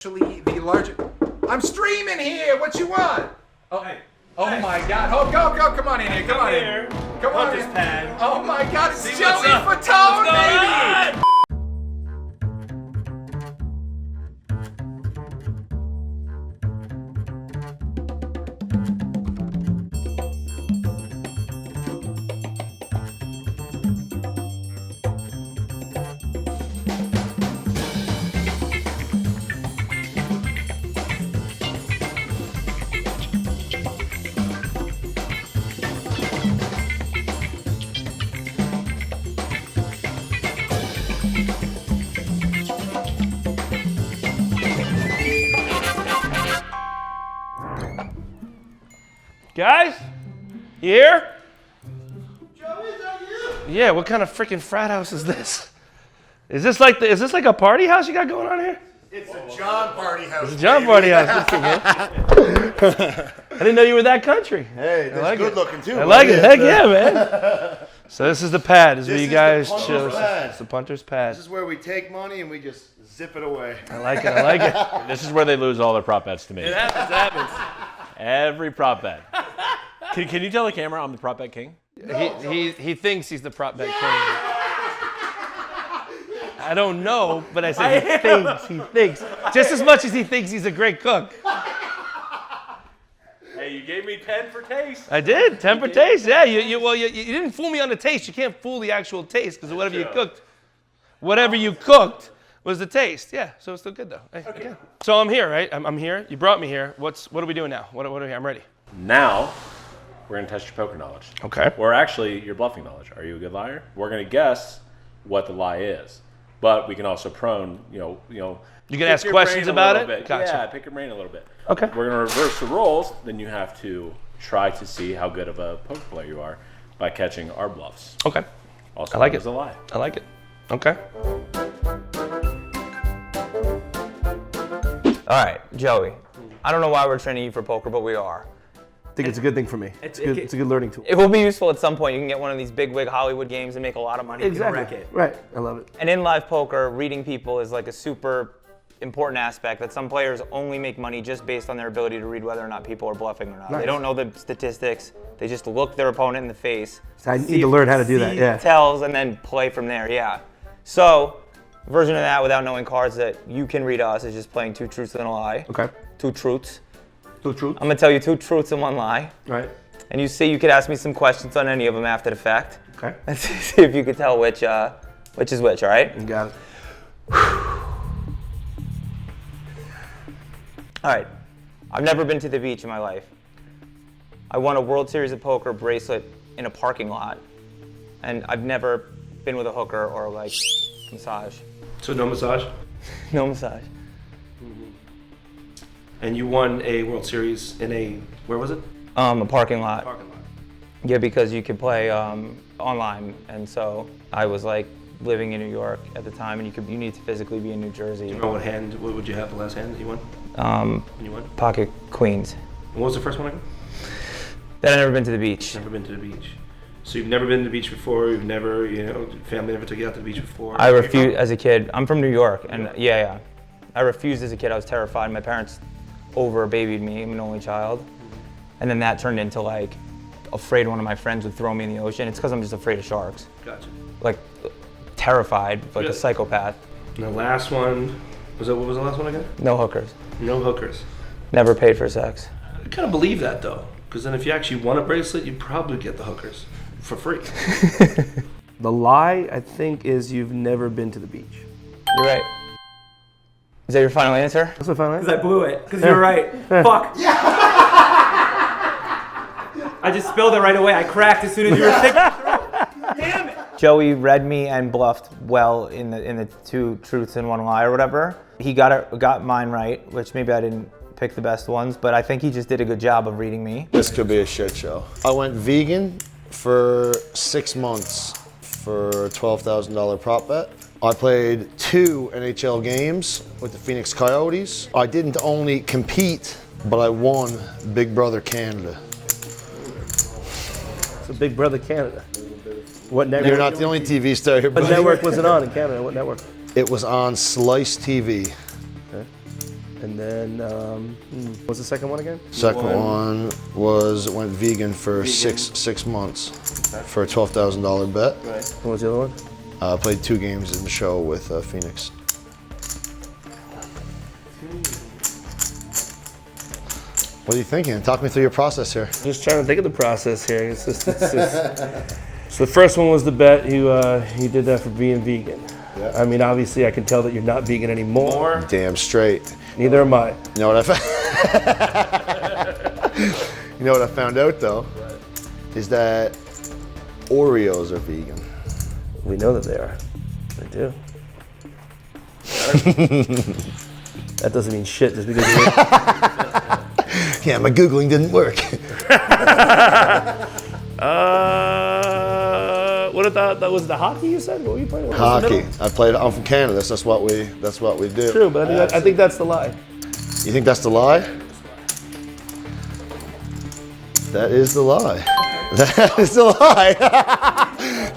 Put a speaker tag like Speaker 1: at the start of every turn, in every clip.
Speaker 1: Actually, the larger. I'm streaming here. What you want? Oh,
Speaker 2: Hey.
Speaker 1: oh
Speaker 2: Hey.
Speaker 1: my God! Oh, go! Come on in here. Come on
Speaker 2: here.
Speaker 1: in. Come on
Speaker 2: Punter's
Speaker 1: in.
Speaker 2: pad.
Speaker 1: Oh my God! It's
Speaker 2: See
Speaker 1: Joey
Speaker 2: what's up.
Speaker 1: Fatone,
Speaker 2: What's going
Speaker 1: baby.
Speaker 2: on?
Speaker 3: Guys, you here?
Speaker 4: Joey, is that you?
Speaker 3: Yeah. What kind of freaking frat house is this? Is this like a party house you got going on here?
Speaker 1: It's a John party house.
Speaker 3: It's a John party house. I didn't know you were that country.
Speaker 4: Hey, that's
Speaker 3: like
Speaker 4: good
Speaker 3: it.
Speaker 4: looking too.
Speaker 3: I like it.
Speaker 4: buddy.
Speaker 3: Heck yeah, man. So this is the pad. This is where
Speaker 4: This
Speaker 3: you
Speaker 4: is the
Speaker 3: guys
Speaker 4: Punter's
Speaker 3: chill.
Speaker 4: pad.
Speaker 3: It's the punter's pad.
Speaker 4: This is where we take money and we just zip it away.
Speaker 3: I like it. I like it.
Speaker 5: This is where they lose all their prop bets to me.
Speaker 3: It happens.
Speaker 5: Every prop bet. Can you tell the camera I'm the prop bet king?
Speaker 3: He thinks he's the prop bet king. I don't know, but I said he thinks. Just as much as he thinks he's a great cook.
Speaker 5: Hey, you gave me 10 for taste.
Speaker 3: I did, 10 for taste. Yeah, you didn't fool me on the taste. You can't fool the actual taste because whatever you cooked was the taste. Yeah, so it's still good though. Hey, okay. So I'm here, right? I'm here. You brought me here. What are we doing now? What are we? I'm ready.
Speaker 5: Now, we're going to test your poker knowledge.
Speaker 3: Okay.
Speaker 5: Or actually, your bluffing knowledge. Are you a good liar? We're going to guess what the lie is. But we can also
Speaker 3: You can
Speaker 5: pick
Speaker 3: ask
Speaker 5: your
Speaker 3: questions
Speaker 5: brain a
Speaker 3: about
Speaker 5: little
Speaker 3: it?
Speaker 5: bit.
Speaker 3: Gotcha.
Speaker 5: Yeah, pick your brain a little bit.
Speaker 3: Okay.
Speaker 5: We're going to reverse the roles. Then you have to try to see how good of a poker player you are by catching our bluffs.
Speaker 3: Okay.
Speaker 5: Also,
Speaker 3: I like
Speaker 5: known
Speaker 3: it.
Speaker 5: as a lie.
Speaker 3: I like it. Okay.
Speaker 6: All right, Joey. I don't know why we're training you for poker, but we are.
Speaker 3: I think it's a good thing for me. It's a good learning tool.
Speaker 6: It will be useful at some point. You can get one of these big wig Hollywood games and make a lot of money.
Speaker 3: Exactly. Right. I love it.
Speaker 6: And in live poker, reading people is like a super important aspect that some players only make money just based on their ability to read whether or not people are bluffing or not.
Speaker 3: Nice.
Speaker 6: They don't know the statistics. They just look their opponent in the face.
Speaker 3: So I need to learn how to do that.
Speaker 6: see
Speaker 3: Yeah.
Speaker 6: tells and then play from there. Yeah. So, version of that without knowing cards that you can read us is just playing two truths and a lie.
Speaker 3: Okay.
Speaker 6: Two truths.
Speaker 3: Two truths.
Speaker 6: I'm gonna tell you two truths and one lie.
Speaker 3: Right.
Speaker 6: And you could ask me some questions on any of them after the fact.
Speaker 3: Okay.
Speaker 6: And see if you could tell which is which, all right?
Speaker 3: You got it.
Speaker 6: All right. I've never been to the beach in my life. I won a World Series of Poker bracelet in a parking lot. And I've never been with a hooker or like massage.
Speaker 3: So no massage.
Speaker 6: No massage.
Speaker 3: And you won a World Series in where was it?
Speaker 6: A parking lot.
Speaker 3: Parking lot.
Speaker 6: Yeah, because you could play online. And so I was like living in New York at the time, and you need to physically be in New Jersey.
Speaker 3: What would you have the last hand that you won? When you won?
Speaker 6: Pocket queens.
Speaker 3: And what was the first one again?
Speaker 6: Then I've never been to the beach.
Speaker 3: Never been to the beach. So you've never been to the beach before. You've never, family never took you out to the beach before.
Speaker 6: I refused as a kid. I'm from New York, and yeah. I refused as a kid. I was terrified. My parents over-babied me. I'm an only child. And then that turned into like afraid one of my friends would throw me in the ocean. It's because I'm just afraid of sharks.
Speaker 3: Gotcha.
Speaker 6: Like terrified, like
Speaker 3: Really?
Speaker 6: a psychopath.
Speaker 3: And the last one, what was the last one again?
Speaker 6: No hookers.
Speaker 3: No hookers.
Speaker 6: Never paid for sex.
Speaker 3: I kind of believe that though, because then if you actually won a bracelet, you'd probably get the hookers for free. The lie, I think, is you've never been to the beach.
Speaker 6: You're right. Is that your final answer?
Speaker 3: That's my final answer.
Speaker 2: Because I blew it. Because you're right. Fuck. I just spilled it right away. I cracked as soon as you were thinking. Damn it.
Speaker 6: Joey read me and bluffed well in the two truths and one lie or whatever. He got mine right, which maybe I didn't pick the best ones, but I think he just did a good job of reading me.
Speaker 4: This could be a shit show. I went vegan for 6 months for a $12,000 prop bet. I played 2 NHL games with the Phoenix Coyotes. I didn't only compete, but I won Big Brother Canada.
Speaker 3: So Big Brother Canada. What network?
Speaker 4: You're not the only TV star here,
Speaker 3: What
Speaker 4: buddy.
Speaker 3: network was it on in Canada? What network?
Speaker 4: It was on Slice TV.
Speaker 3: Okay. And then, what's the second one again?
Speaker 4: Second one was went vegan for six months for a $12,000 bet.
Speaker 3: Right. What was the other one?
Speaker 4: Played 2 games in the show with Phoenix. What are you thinking? Talk me through your process here.
Speaker 3: Just trying to think of the process here. It's just so the first one was the bet. You did that for being vegan. Yeah. I mean, obviously, I can tell that you're not vegan anymore.
Speaker 4: Damn straight.
Speaker 3: Neither am I.
Speaker 4: You know what you know what I found out though? Is that Oreos are vegan.
Speaker 3: We know that they are. They do. That doesn't mean shit just because you
Speaker 4: Yeah, my Googling didn't work.
Speaker 3: What about that? Was the hockey you said? What were you playing?
Speaker 4: Hockey. I'm from Canada, so that's what we do.
Speaker 3: True, but I think that's the lie.
Speaker 4: You think that's the lie? That is the lie. That is the lie.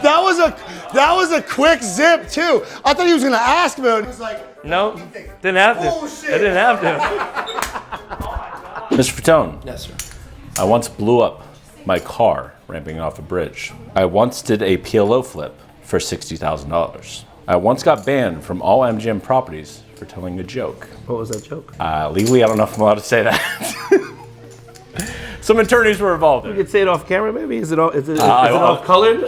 Speaker 4: That was a quick zip too. I thought he was gonna ask me. He was like,
Speaker 3: no, didn't have to.
Speaker 4: Bullshit.
Speaker 3: I didn't have to.
Speaker 5: Mr. Fatone.
Speaker 3: Yes, sir.
Speaker 5: I once blew up my car ramping off a bridge. I once did a PLO flip for $60,000. I once got banned from all MGM properties for telling a joke.
Speaker 3: What was that joke?
Speaker 5: Legally, I don't know if I'm allowed to say that. Some attorneys were involved.
Speaker 3: You could say it off camera, maybe. Is it off colored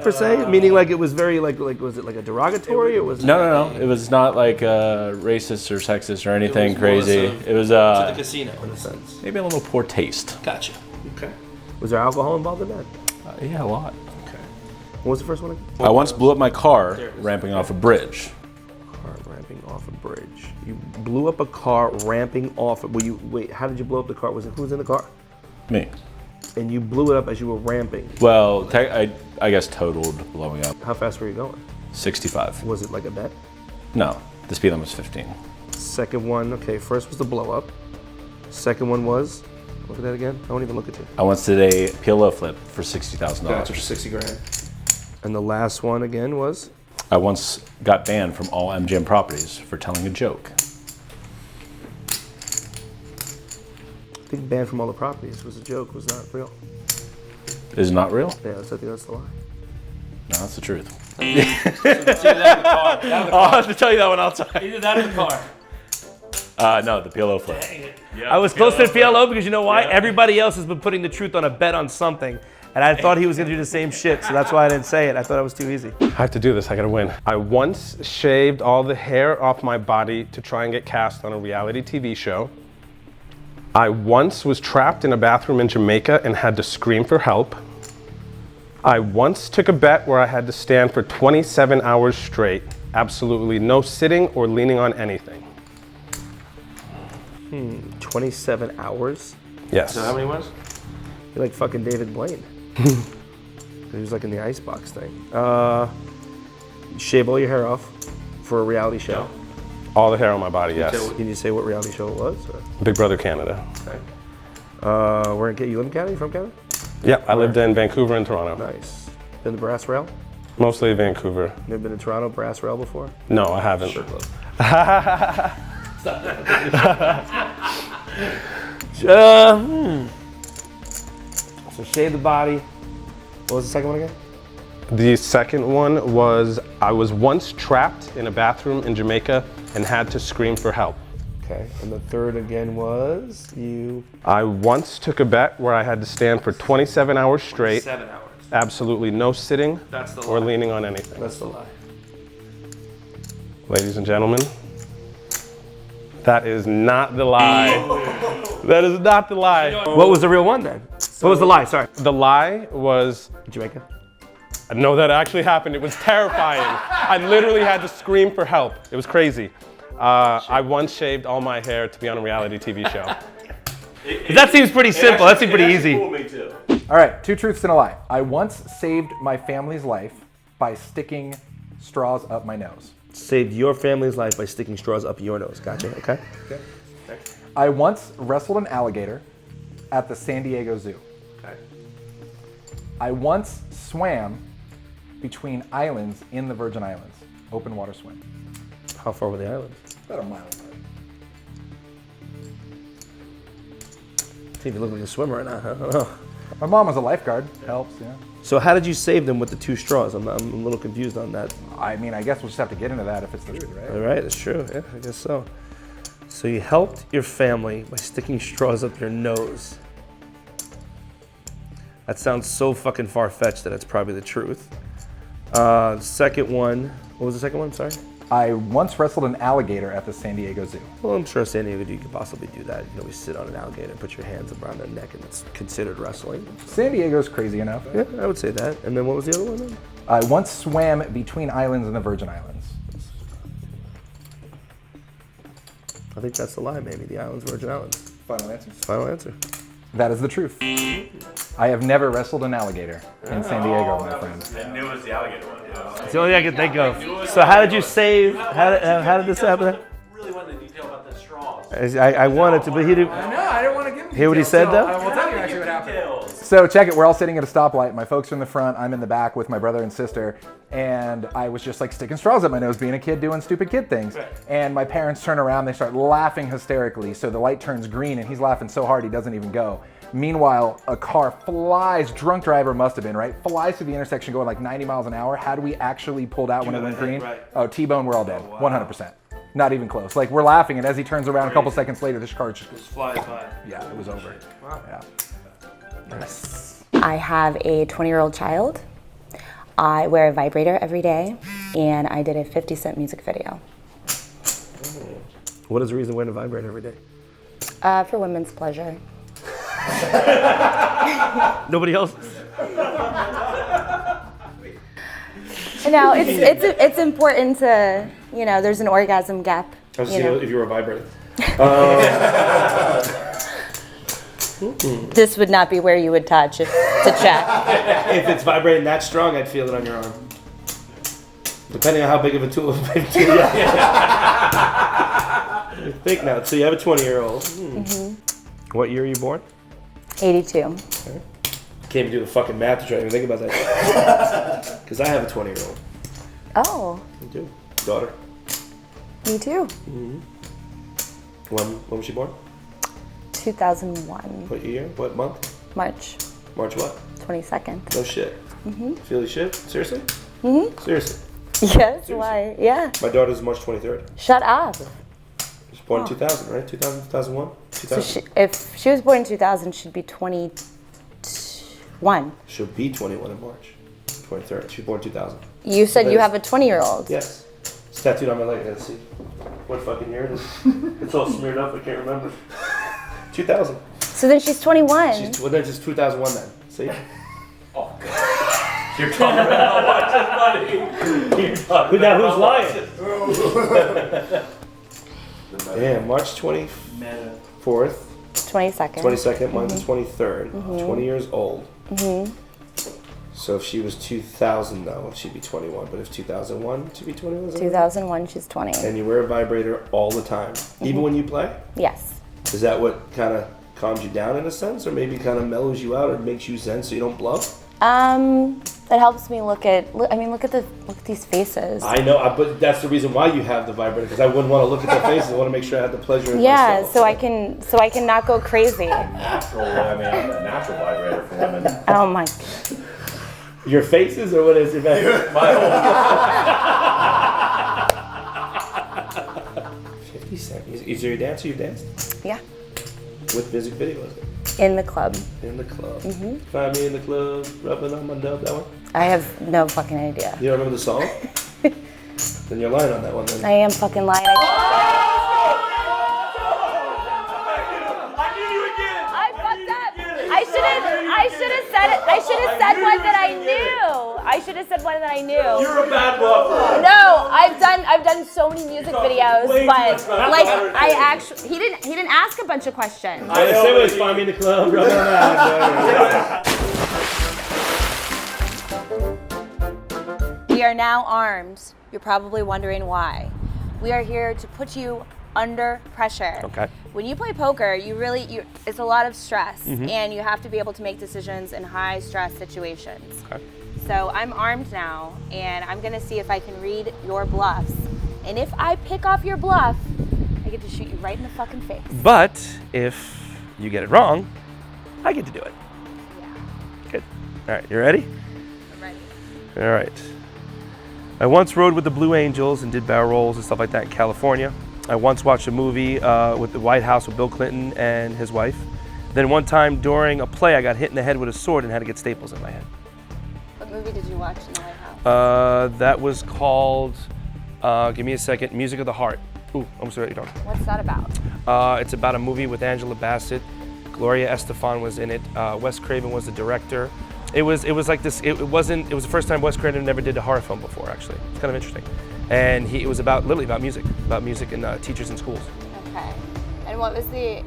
Speaker 3: per se? Meaning, like it was very like was it like a derogatory or was it?
Speaker 5: No. It was not like racist or sexist or anything crazy. It was
Speaker 3: to the casino in a sense.
Speaker 5: maybe a little poor taste.
Speaker 3: Gotcha. Okay. Was there alcohol involved in that?
Speaker 5: Yeah, a lot.
Speaker 3: Okay. What was the first one again?
Speaker 5: I once blew up my car ramping off a bridge.
Speaker 3: Car ramping off a bridge. You blew up a car ramping off. Wait? How did you blow up the car? Who was in the car?
Speaker 5: Me.
Speaker 3: And you blew it up as you were ramping.
Speaker 5: Well, I guess totaled blowing up.
Speaker 3: How fast were you going?
Speaker 5: 65.
Speaker 3: Was it like a bet?
Speaker 5: No, the speed limit was 15.
Speaker 3: Second one, okay, first was the blow up. Second one was, look at that again. I won't even look at you.
Speaker 5: I once did a PLO flip for $60,000.
Speaker 3: Gotcha, for 60 grand. And the last one again was?
Speaker 5: I once got banned from all MGM properties for telling a joke.
Speaker 3: I think banned from all the properties was a joke, was not real.
Speaker 5: Is it not real?
Speaker 3: Yeah, I think that's the lie.
Speaker 5: No, that's the truth.
Speaker 2: I'll
Speaker 5: have to tell you that one outside.
Speaker 2: Either that or the car.
Speaker 5: No, the PLO flip.
Speaker 3: I was close to PLO because you know why? Everybody else has been putting the truth on a bet on something. And I thought he was gonna do the same shit, so that's why I didn't say it. I thought it was too easy.
Speaker 7: I have to do this, I gotta win. I once shaved all the hair off my body to try and get cast on a reality TV show. I once was trapped in a bathroom in Jamaica and had to scream for help. I once took a bet where I had to stand for 27 hours straight, absolutely no sitting or leaning on anything.
Speaker 3: 27 hours?
Speaker 7: Yes.
Speaker 3: So how many was? You're like fucking David Blaine. He was like in the icebox thing. You shave all your hair off for a reality show.
Speaker 7: All the hair on my body, yes.
Speaker 3: Can you say what reality show it was? Or?
Speaker 7: Big Brother Canada.
Speaker 3: Okay. You live in Canada? You from Canada?
Speaker 7: Yep, I lived in Vancouver and Toronto.
Speaker 3: Nice. Been to Brass Rail?
Speaker 7: Mostly Vancouver.
Speaker 3: Never been to Toronto, Brass Rail before?
Speaker 7: No, I haven't.
Speaker 3: So shave the body. What was the second one again?
Speaker 7: The second one was I was once trapped in a bathroom in Jamaica and had to scream for help.
Speaker 3: Okay, and the third again was you.
Speaker 7: I once took a bet where I had to stand for 27 hours straight.
Speaker 3: 7 hours.
Speaker 7: Absolutely no sitting
Speaker 3: That's the
Speaker 7: or
Speaker 3: lie.
Speaker 7: leaning on anything.
Speaker 3: That's the lie.
Speaker 7: Ladies and gentlemen, that is not the lie. That is not the lie.
Speaker 3: What was the real one then? What was the lie? Sorry.
Speaker 7: The lie was,
Speaker 3: Jamaica?
Speaker 7: no, that actually happened. It was terrifying. I literally had to scream for help. It was crazy. I once shaved all my hair to be on a reality TV show.
Speaker 3: That seems pretty simple. That seems pretty easy.
Speaker 5: Me too.
Speaker 1: All right, 2 truths and a lie. I once saved my family's life by sticking straws up my nose.
Speaker 3: Saved your family's life by sticking straws up your nose. Gotcha. Okay.
Speaker 1: I once wrestled an alligator at the San Diego Zoo.
Speaker 3: Okay.
Speaker 1: I once swam between islands in the Virgin Islands. Open water swim.
Speaker 3: How far were the islands?
Speaker 1: About a mile apart.
Speaker 3: Steve, you look like a swimmer right now. I don't know.
Speaker 1: My mom was a lifeguard. Helps, yeah.
Speaker 3: So how did you save them with the 2 straws? I'm a little confused on that.
Speaker 1: I mean, I guess we'll just have to get into that if it's the truth, right?
Speaker 3: All right, that's true. Yeah, I guess so. So you helped your family by sticking straws up your nose. That sounds so fucking far-fetched that it's probably the truth. The second one, what was the second one? Sorry.
Speaker 1: I once wrestled an alligator at the San Diego Zoo.
Speaker 3: Well, I'm sure San Diego, you could possibly do that. You can always sit on an alligator and put your hands around their neck, and it's considered wrestling.
Speaker 1: San Diego's crazy enough.
Speaker 3: Yeah, I would say that. And then what was the other one then?
Speaker 1: I once swam between islands in the Virgin Islands.
Speaker 3: I think that's the lie, maybe. The islands, Virgin Islands.
Speaker 1: Final answer.
Speaker 3: Final answer.
Speaker 1: That is the truth. I have never wrestled an alligator in San Diego, my friend.
Speaker 5: I knew it was the alligator one.
Speaker 3: It's the only thing I could think of. So how did you save, how did this happen?
Speaker 5: Really wanted to detail about the straws.
Speaker 3: I wanted to, but he didn't.
Speaker 1: No, I didn't want to give him
Speaker 3: Hear what he said, though?
Speaker 1: I will tell you actually what happened. So check it, we're all sitting at a stoplight. My folks are in the front, I'm in the back with my brother and sister. And I was just like sticking straws up my nose, being a kid doing stupid kid things. And my parents turn around, they start laughing hysterically. So the light turns green and he's laughing so hard he doesn't even go. Meanwhile, a car flies, drunk driver must have been, right? Flies through the intersection going like 90 miles an hour. Had we actually pulled out when it went green? Oh, T-bone, we're all dead, 100%. Not even close. Like we're laughing and as he turns around a couple seconds later, this car just
Speaker 3: flies by.
Speaker 1: Yeah, it was over. Wow. Yeah.
Speaker 3: Nice.
Speaker 8: I have a 20-year-old child. I wear a vibrator every day, and I did a 50 Cent music video.
Speaker 3: What is the reason wearing a vibrator every day?
Speaker 8: For women's pleasure.
Speaker 3: Nobody else?
Speaker 8: No, it's important to, you know, there's an orgasm gap.
Speaker 3: I was seeing if you were a vibrator.
Speaker 8: This would not be where you would touch to check.
Speaker 3: If it's vibrating that strong, I'd feel it on your arm. Depending on how big of a tool it might be. Think now. So you have a 20-year-old. Mm-hmm. What year are you born?
Speaker 8: 82.
Speaker 3: Okay. Can't even do the fucking math to try to even think about that. Because I have a 20-year-old.
Speaker 8: Oh.
Speaker 3: I do. Daughter.
Speaker 8: Me too.
Speaker 3: Mm-hmm. When was she born?
Speaker 8: 2001.
Speaker 3: What year? What month?
Speaker 8: March.
Speaker 3: March what?
Speaker 8: 22nd.
Speaker 3: No shit.
Speaker 8: Mm-hmm.
Speaker 3: Feel the shit? Seriously?
Speaker 8: Mm-hmm.
Speaker 3: Seriously?
Speaker 8: Yes, seriously? Why? Yeah.
Speaker 3: My daughter's March 23rd.
Speaker 8: Shut up.
Speaker 3: She was born in 2000, right? 2001? 2000.
Speaker 8: So if she was born in 2000, she'd be 21.
Speaker 3: She'll be 21 in March 23rd. She was born in 2000.
Speaker 8: You said you have a 20-year-old.
Speaker 3: Yes. It's tattooed on my leg. Let's see. What fucking year it is. It's all smeared up. I can't remember. 2000.
Speaker 8: So then she's 21.
Speaker 3: Well, then it's 2001 then. See?
Speaker 5: Oh, God. You're talking about how much is money.
Speaker 3: Now who's lying? Damn, March 24th.
Speaker 8: 22nd.
Speaker 3: 22nd, mine's the 23rd. 20 years old. So if she was 2000 though, she'd be 21. But if 2001, she'd be 21.
Speaker 8: 2001, she's 20.
Speaker 3: And you wear a vibrator all the time, even when you play?
Speaker 8: Yes.
Speaker 3: Is that what kind of calms you down in a sense, or maybe kind of mellows you out, or makes you zen so you don't bluff?
Speaker 8: It helps me look at these faces.
Speaker 3: I know, but that's the reason why you have the vibrator, because I wouldn't want to look at their faces. I want to make sure I have the pleasure in myself.
Speaker 8: So I can not go crazy.
Speaker 5: Natural, I mean, I'm a natural vibrator for women.
Speaker 8: Oh my.
Speaker 3: Your faces, or what is your favorite?
Speaker 5: My whole
Speaker 3: 50 Cent. Is there a dancer you danced?
Speaker 8: Yeah.
Speaker 3: With music video, was it?
Speaker 8: In the club.
Speaker 3: In the club. Find me in the club, rubbing on my dub, that one?
Speaker 8: I have no fucking idea.
Speaker 3: You don't remember the song? Then you're lying on that one then.
Speaker 8: I am fucking lying. I fucked up. I should have said it. I should have said one that I knew. I should have said one that I knew.
Speaker 5: You're a bad bluffer.
Speaker 8: No, I've done so many music videos, but like I actually he didn't ask a bunch of questions.
Speaker 3: I said it was find me in the club, rubbing on that.
Speaker 8: We are now armed. You're probably wondering why. We are here to put you under pressure.
Speaker 3: Okay.
Speaker 8: When you play poker, it's a lot of stress, and you have to be able to make decisions in high stress situations.
Speaker 3: Okay.
Speaker 8: So I'm armed now, and I'm gonna see if I can read your bluffs. And if I pick off your bluff, I get to shoot you right in the fucking face.
Speaker 3: But if you get it wrong, I get to do it.
Speaker 8: Yeah.
Speaker 3: Good. All right, you ready?
Speaker 8: I'm ready.
Speaker 3: All right. I once rode with the Blue Angels and did barrel rolls and stuff like that in California. I once watched a movie with the White House with Bill Clinton and his wife. Then one time during a play, I got hit in the head with a sword and had to get staples in my head.
Speaker 8: What movie did you watch in the White House?
Speaker 3: That was called, give me a second, Music of the Heart. Ooh, almost ready to go.
Speaker 8: What's that about?
Speaker 3: It's about a movie with Angela Bassett. Gloria Estefan was in it. Wes Craven was the director. It was like this. It was the first time Wes Craven never did a horror film before. Actually, it's kind of interesting. And it was literally about music and teachers in schools.
Speaker 8: Okay. And what was you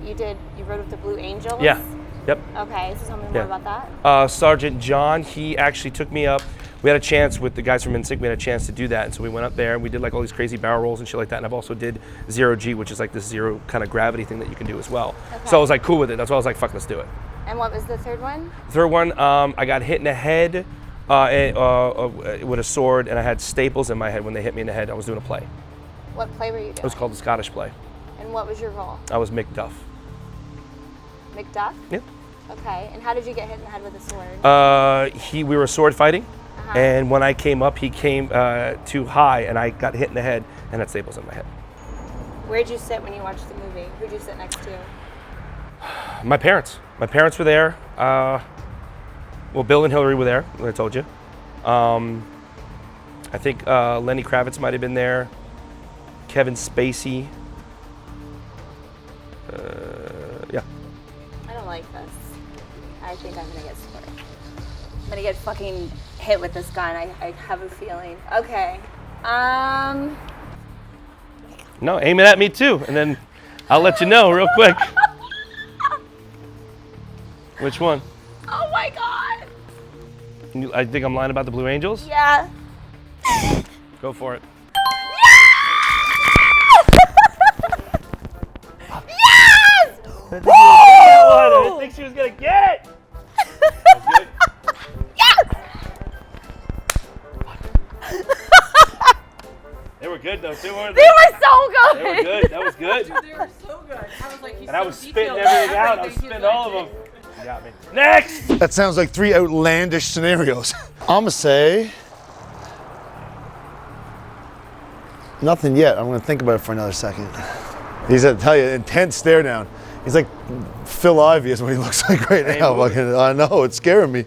Speaker 8: rode with the Blue Angels?
Speaker 3: Yeah. Yep.
Speaker 8: Okay, so tell me more about that.
Speaker 3: Sergeant John, he actually took me up. We had a chance with the guys from NSYNC, we had a chance to do that. And so we went up there and we did like all these crazy barrel rolls and shit like that. And I've also did 0G, which is like this zero kind of gravity thing that you can do as well.
Speaker 8: Okay.
Speaker 3: So I was like cool with it. That's why I was like, fuck, let's do it.
Speaker 8: And what was the third one?
Speaker 3: The third one, I got hit in the head with a sword, and I had staples in my head when they hit me in the head. I was doing a play.
Speaker 8: What play were you doing?
Speaker 3: It was called the Scottish play.
Speaker 8: And what was your role?
Speaker 3: I was Macduff.
Speaker 8: Macduff?
Speaker 3: Yeah.
Speaker 8: Okay, and how did you get hit in the head with a sword?
Speaker 3: We were sword fighting, and when I came up, he came too high, and I got hit in the head and had staples in my head.
Speaker 8: Where'd you sit when you watched the movie? Who'd you sit next to?
Speaker 3: My parents. My parents were there. Well, Bill and Hillary were there, like I told you. I think Lenny Kravitz might have been there. Kevin Spacey. Yeah.
Speaker 8: I don't like this. I think I'm gonna get scored. I'm gonna get fucking hit with this gun. I have a feeling. Okay.
Speaker 3: No, aim it at me too, and then I'll let you know real quick. Which one?
Speaker 8: Oh my god.
Speaker 3: I think I'm lying about the Blue Angels?
Speaker 8: Yeah.
Speaker 3: Go for it.
Speaker 8: Yes!
Speaker 3: I didn't think she was gonna get it.
Speaker 8: Yes!
Speaker 3: They were good though too, weren't
Speaker 8: They were so good.
Speaker 3: They were good. That was good.
Speaker 9: They were so good. I was like, he's
Speaker 3: And I
Speaker 9: so
Speaker 3: was spitting
Speaker 9: detailed
Speaker 3: everything
Speaker 9: about
Speaker 3: out. I was
Speaker 9: everything.
Speaker 3: spitting all of them. You got me. Next.
Speaker 4: That sounds like 3 outlandish scenarios. I'ma say nothing yet. I'm gonna think about it for another second. He's gonna tell you, intense stare down. He's like Phil Ivey is what he looks like right now. I know, it's scaring me.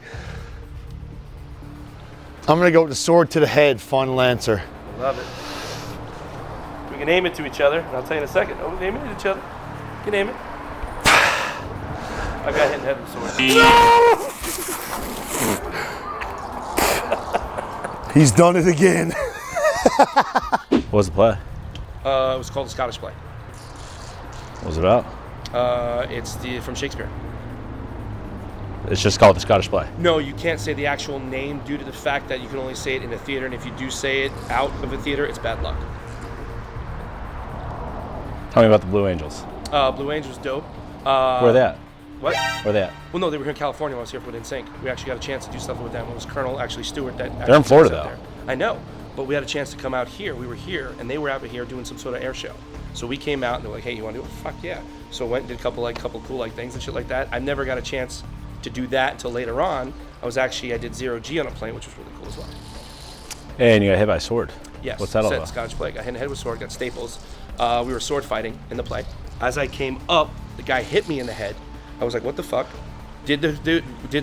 Speaker 4: I'm gonna go with the sword to the head, Fun Lancer.
Speaker 3: Love it. We can aim it to each other, and I'll tell you in a second. Oh, we aim it to each other. You can aim it. I got hit in the head with a sword.
Speaker 4: He's done it again.
Speaker 5: What was the play?
Speaker 3: It was called the Scottish play.
Speaker 5: What was it about?
Speaker 3: It's from Shakespeare.
Speaker 5: It's just called the Scottish play.
Speaker 3: No, you can't say the actual name due to the fact that you can only say it in a theater, and if you do say it out of a theater, it's bad luck.
Speaker 5: Tell me about the Blue Angels.
Speaker 3: Blue Angels dope.
Speaker 5: Where are they at?
Speaker 3: What?
Speaker 5: Where are they at?
Speaker 3: Well, no, they were here in California when I was here for NSYNC. We actually got a chance to do something with them. It was Colonel actually Stewart that.
Speaker 5: They're in Florida
Speaker 3: out
Speaker 5: though.
Speaker 3: there. I know, but we had a chance to come out here. We were here, and they were out here doing some sort of air show. So we came out and they were like, "Hey, you want to do it?" Fuck yeah! So I went and did a couple cool things and shit like that. I never got a chance to do that until later on. I did 0G on a plane, which was really cool as well.
Speaker 5: And you got hit by a sword.
Speaker 3: Yes.
Speaker 5: What's that all
Speaker 3: Said
Speaker 5: about?
Speaker 3: Scottish play. Got hit in the head with a sword. Got staples. We were sword fighting in the play. As I came up, the guy hit me in the head. I was like, "What the fuck?" Did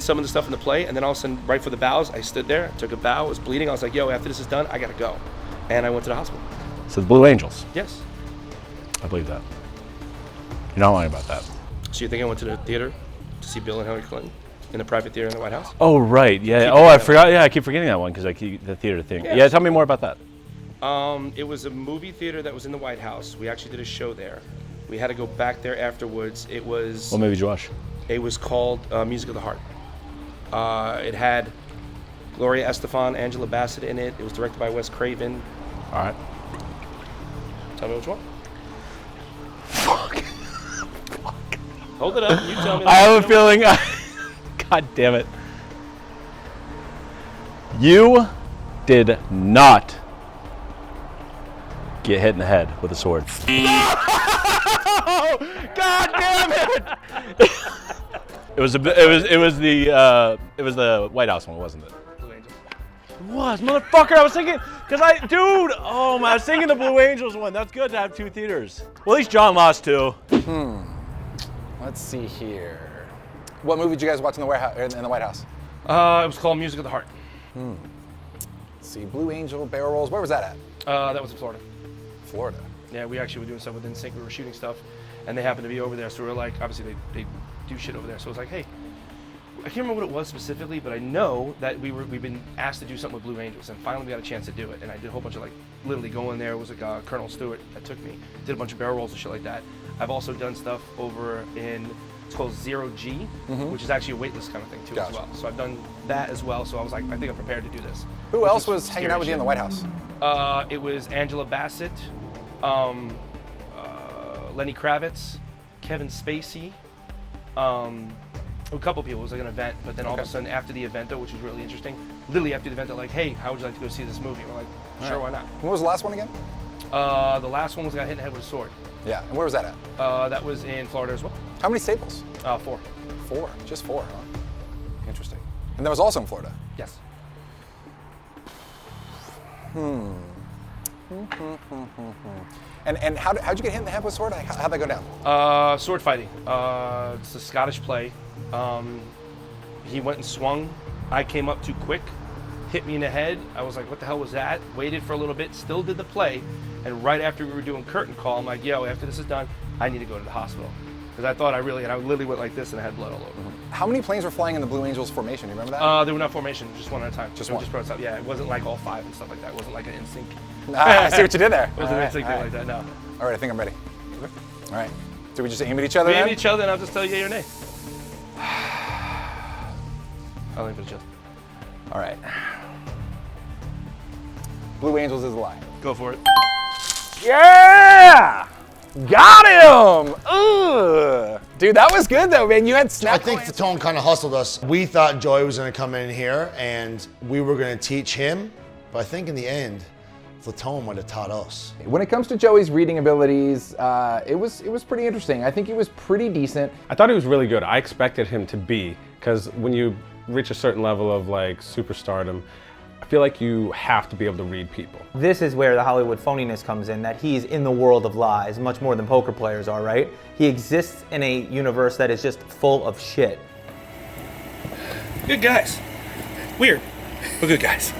Speaker 3: some of the stuff in the play, and then all of a sudden, right for the bows, I stood there, took a bow, was bleeding. I was like, "Yo, after this is done, I gotta go," and I went to the hospital.
Speaker 5: So the Blue Angels.
Speaker 3: Yes.
Speaker 5: I believe that. You're not lying about that.
Speaker 3: So you think I went to the theater to see Bill and Hillary Clinton in a private theater in the White House?
Speaker 5: Oh right, yeah. Oh, I forgot. Yeah, I keep forgetting that one because I keep the theater thing. Yeah, tell me more about that.
Speaker 3: It was a movie theater that was in the White House. We actually did a show there. We had to go back there afterwards. It was.
Speaker 5: What movie did you watch?
Speaker 3: It was called Music of the Heart. It had Gloria Estefan, Angela Bassett in it. It was directed by Wes Craven.
Speaker 5: All right.
Speaker 3: Tell me which one. Fuck. Hold it up. You tell me.
Speaker 5: I have a feeling. God damn it. You did not get hit in the head with a sword. No! God damn it! It was the White House one, wasn't it?
Speaker 3: Blue Angels.
Speaker 5: It was, motherfucker. I was thinking, I was thinking the Blue Angels one. That's good to have 2 theaters. Well, at least John lost 2.
Speaker 1: Let's see here. What movie did you guys watch in the warehouse? In the White House?
Speaker 3: It was called Music of the Heart.
Speaker 1: Let's see, Blue Angel, Barrel Rolls. Where was that at?
Speaker 3: That was in Florida.
Speaker 1: Florida.
Speaker 3: Yeah, we actually were doing stuff with NSYNC. We were shooting stuff, and they happened to be over there. So we were like, obviously they do shit over there. So it was like, hey, I can't remember what it was specifically, but I know that we've been asked to do something with Blue Angels, and finally we got a chance to do it. And I did a whole bunch of literally going there. It was like Colonel Stewart that took me. Did a bunch of barrel rolls and shit like that. I've also done stuff over in, it's called Zero G, which is actually a weightless kind of thing too as well. So I've done that as well. So I was like, I think I'm prepared to do this.
Speaker 1: Who else was hanging out with you in the White House?
Speaker 3: It was Angela Bassett, Lenny Kravitz, Kevin Spacey, a couple people. It was like an event, but then all of a sudden after the event, though, which was really interesting, literally after the event, they're like, hey, how would you like to go see this movie? We're like, sure, why not?
Speaker 1: What was the last one again?
Speaker 3: The last one was got hit in the head with a sword.
Speaker 1: Yeah, and where was that at?
Speaker 3: That was in Florida as well.
Speaker 1: How many staples?
Speaker 3: 4.
Speaker 1: 4, just 4, huh? Interesting. And that was also in Florida?
Speaker 3: Yes.
Speaker 1: And how'd you get hit in the head with a sword? How'd that go down?
Speaker 3: Sword fighting. It's a Scottish play. He went and swung. I came up too quick, hit me in the head. I was like, what the hell was that? Waited for a little bit, still did the play. And right after we were doing curtain call, I'm like, yo, after this is done, I need to go to the hospital. Because I thought I literally went like this and I had blood all over.
Speaker 1: How many planes were flying in the Blue Angels formation? Do you remember that?
Speaker 3: They were not formation, just one at a time.
Speaker 1: Just one?
Speaker 3: Just prototype. Yeah, it wasn't like all 5 and stuff like that. It wasn't like an NSYNC.
Speaker 1: I see what you did there.
Speaker 3: It wasn't an NSYNC thing like that, no.
Speaker 1: All right, I think I'm ready. All right. Do we just aim at each other?
Speaker 3: We aim at each other and I'll just tell you yay or nay. I'll aim for the chest.
Speaker 1: All right. Blue Angels is a lie.
Speaker 3: Go for it.
Speaker 1: Yeah! Got him! Ugh. Dude, that was good though, man. You had snap.
Speaker 4: I think Fatone kind of hustled us. We thought Joey was going to come in here and we were going to teach him, but I think in the end, Fatone might have taught us.
Speaker 1: When it comes to Joey's reading abilities, it was pretty interesting. I think he was pretty decent.
Speaker 7: I thought he was really good. I expected him to be, because when you reach a certain level of like superstardom, I feel like you have to be able to read people.
Speaker 6: This is where the Hollywood phoniness comes in, that he's in the world of lies, much more than poker players are, right? He exists in a universe that is just full of shit.
Speaker 3: Good guys. Weird, but good guys.